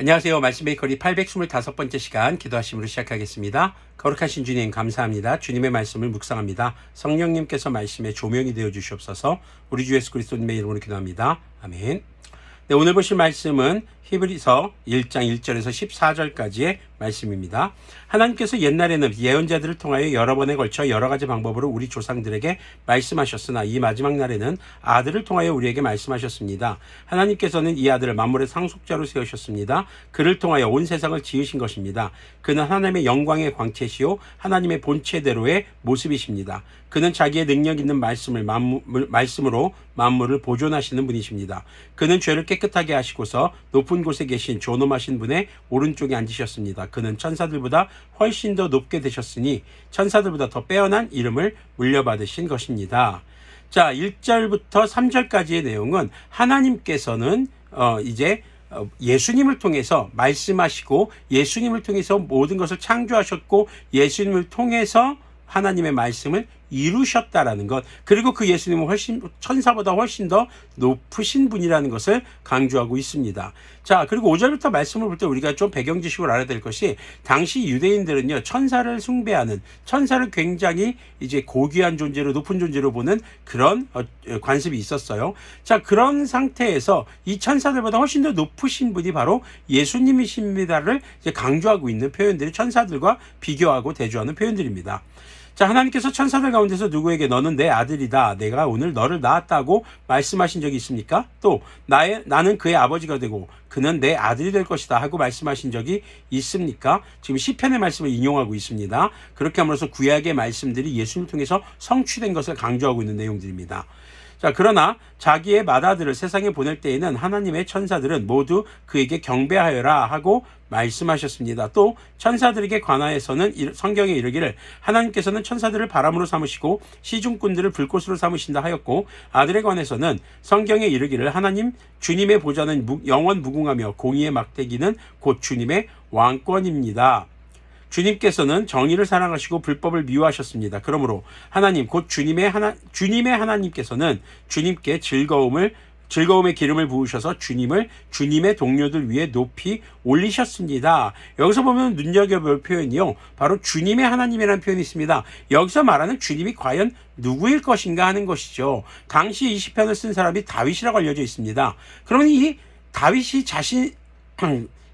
안녕하세요. 말씀 베이커리 825번째 시간 기도하심으로 시작하겠습니다. 거룩하신 주님 감사합니다. 주님의 말씀을 묵상합니다. 성령님께서 말씀의 조명이 되어 주시옵소서. 우리 주 예수 그리스도님의 이름으로 기도합니다. 아멘. 네, 오늘 보실 말씀은 히브리서 1장 1절에서 14절까지의 말씀입니다. 하나님께서 옛날에는 예언자들을 통하여 여러 번에 걸쳐 여러 가지 방법으로 우리 조상들에게 말씀하셨으나 이 마지막 날에는 아들을 통하여 우리에게 말씀하셨습니다. 하나님께서는 이 아들을 만물의 상속자로 세우셨습니다. 그를 통하여 온 세상을 지으신 것입니다. 그는 하나님의 영광의 광채시요 하나님의 본체대로의 모습이십니다. 그는 자기의 능력 있는 말씀으로 만물을 보존하시는 분이십니다. 그는 죄를 깨끗하게 하시고서 높은 곳에 계신 존엄하신 분의 오른쪽에 앉으셨습니다. 그는 천사들보다 훨씬 더 높게 되셨으니 천사들보다 더 빼어난 이름을 물려받으신 것입니다. 자, 1절부터 3절까지의 내용은 하나님께서는 이제 예수님을 통해서 말씀하시고 예수님을 통해서 모든 것을 창조하셨고 예수님을 통해서 하나님의 말씀을 이루셨다라는 것, 그리고 그 예수님은 천사보다 훨씬 더 높으신 분이라는 것을 강조하고 있습니다. 자, 그리고 5절부터 말씀을 볼 때 우리가 좀 배경 지식으로 알아야 될 것이, 당시 유대인들은요, 천사를 숭배하는, 천사를 굉장히 이제 고귀한 존재로, 높은 존재로 보는 그런 관습이 있었어요. 자, 그런 상태에서 이 천사들보다 훨씬 더 높으신 분이 바로 예수님이십니다를 이제 강조하고 있는 표현들이 천사들과 비교하고 대조하는 표현들입니다. 자, 하나님께서 천사들 가운데서 누구에게 너는 내 아들이다, 내가 오늘 너를 낳았다고 말씀하신 적이 있습니까? 또 나는 그의 아버지가 되고 그는 내 아들이 될 것이다 하고 말씀하신 적이 있습니까? 지금 시편의 말씀을 인용하고 있습니다. 그렇게 함으로써 구약의 말씀들이 예수님을 통해서 성취된 것을 강조하고 있는 내용들입니다. 자, 그러나 자기의 맏아들을 세상에 보낼 때에는 하나님의 천사들은 모두 그에게 경배하여라 하고 말씀하셨습니다. 또 천사들에게 관하여서는 성경에 이르기를 하나님께서는 천사들을 바람으로 삼으시고 시중꾼들을 불꽃으로 삼으신다 하였고, 아들에 관해서는 성경에 이르기를 하나님 주님의 보좌는 영원 무궁하며 공의의 막대기는 곧 주님의 왕권입니다. 주님께서는 정의를 사랑하시고 불법을 미워하셨습니다. 그러므로 하나님 곧 주님의 하나님께서는 주님께 즐거움의 기름을 부으셔서 주님의 동료들 위에 높이 올리셨습니다. 여기서 보면 눈여겨볼 표현이요, 바로 주님의 하나님이라는 표현이 있습니다. 여기서 말하는 주님이 과연 누구일 것인가 하는 것이죠. 당시 이 시편을 쓴 사람이 다윗이라고 알려져 있습니다. 그러면 이 다윗이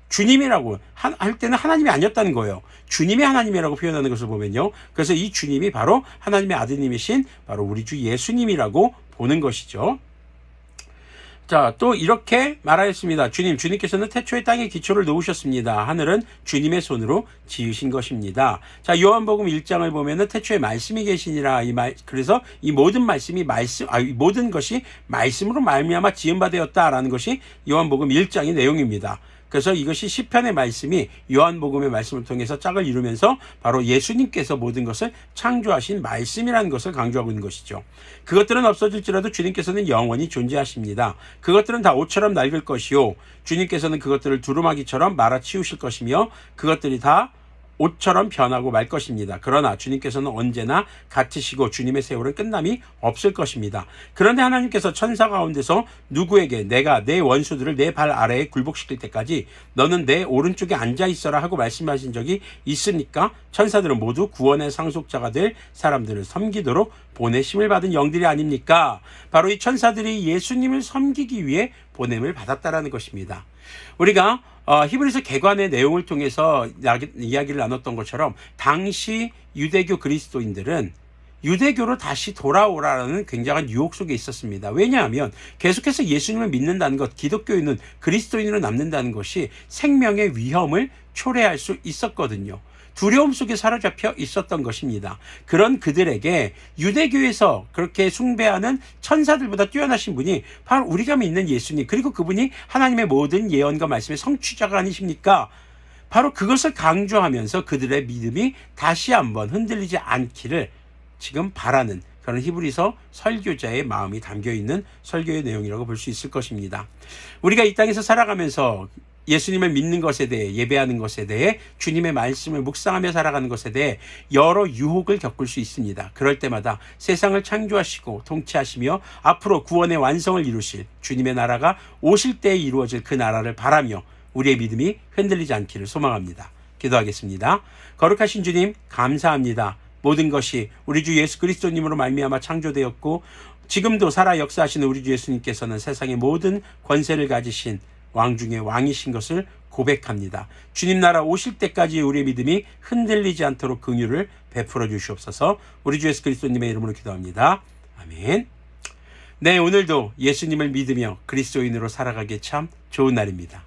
주님이라고 할 때는 하나님이 아니었다는 거예요. 주님의 하나님이라고 표현하는 것을 보면요, 그래서 이 주님이 바로 하나님의 아드님이신 바로 우리 주 예수님이라고 보는 것이죠. 자, 또 이렇게 말하였습니다. 주님께서는 태초에 땅에 기초를 놓으셨습니다. 하늘은 주님의 손으로 지으신 것입니다. 자, 요한복음 1장을 보면은 태초에 말씀이 계시니라, 그래서 이 모든 모든 것이 말씀으로 말미암아 지은 바 되었다라는 것이 요한복음 1장의 내용입니다. 그래서 이것이 시편의 말씀이 요한복음의 말씀을 통해서 짝을 이루면서 바로 예수님께서 모든 것을 창조하신 말씀이라는 것을 강조하고 있는 것이죠. 그것들은 없어질지라도 주님께서는 영원히 존재하십니다. 그것들은 다 옷처럼 낡을 것이요, 주님께서는 그것들을 두루마기처럼 말아치우실 것이며 그것들이 다 옷처럼 변하고 말 것입니다. 그러나 주님께서는 언제나 같으시고 주님의 세월은 끝남이 없을 것입니다. 그런데 하나님께서 천사 가운데서 누구에게 내가 내 원수들을 내 발 아래에 굴복시킬 때까지 너는 내 오른쪽에 앉아 있어라 하고 말씀하신 적이 있습니까? 천사들은 모두 구원의 상속자가 될 사람들을 섬기도록 보내심을 받은 영들이 아닙니까? 바로 이 천사들이 예수님을 섬기기 위해 보냄을 받았다라는 것입니다. 우리가 히브리서 개관의 내용을 통해서 이야기를 나눴던 것처럼 당시 유대교 그리스도인들은 유대교로 다시 돌아오라는 굉장한 유혹 속에 있었습니다. 왜냐하면 계속해서 예수님을 믿는다는 것, 기독교인은 그리스도인으로 남는다는 것이 생명의 위험을 초래할 수 있었거든요. 두려움 속에 사로잡혀 있었던 것입니다. 그런 그들에게 유대교에서 그렇게 숭배하는 천사들보다 뛰어나신 분이 바로 우리가 믿는 예수님, 그리고 그분이 하나님의 모든 예언과 말씀의 성취자가 아니십니까? 바로 그것을 강조하면서 그들의 믿음이 다시 한번 흔들리지 않기를 지금 바라는 그런 히브리서 설교자의 마음이 담겨있는 설교의 내용이라고 볼 수 있을 것입니다. 우리가 이 땅에서 살아가면서 예수님을 믿는 것에 대해, 예배하는 것에 대해, 주님의 말씀을 묵상하며 살아가는 것에 대해 여러 유혹을 겪을 수 있습니다. 그럴 때마다 세상을 창조하시고 통치하시며 앞으로 구원의 완성을 이루실 주님의 나라가 오실 때에 이루어질 그 나라를 바라며 우리의 믿음이 흔들리지 않기를 소망합니다. 기도하겠습니다. 거룩하신 주님, 감사합니다. 모든 것이 우리 주 예수 그리스도님으로 말미암아 창조되었고 지금도 살아 역사하시는 우리 주 예수님께서는 세상의 모든 권세를 가지신 왕 중에 왕이신 것을 고백합니다. 주님 나라 오실 때까지 우리의 믿음이 흔들리지 않도록 긍휼을 베풀어 주시옵소서. 우리 주 예수 그리스도님의 이름으로 기도합니다. 아멘. 네, 오늘도 예수님을 믿으며 그리스도인으로 살아가기에 참 좋은 날입니다.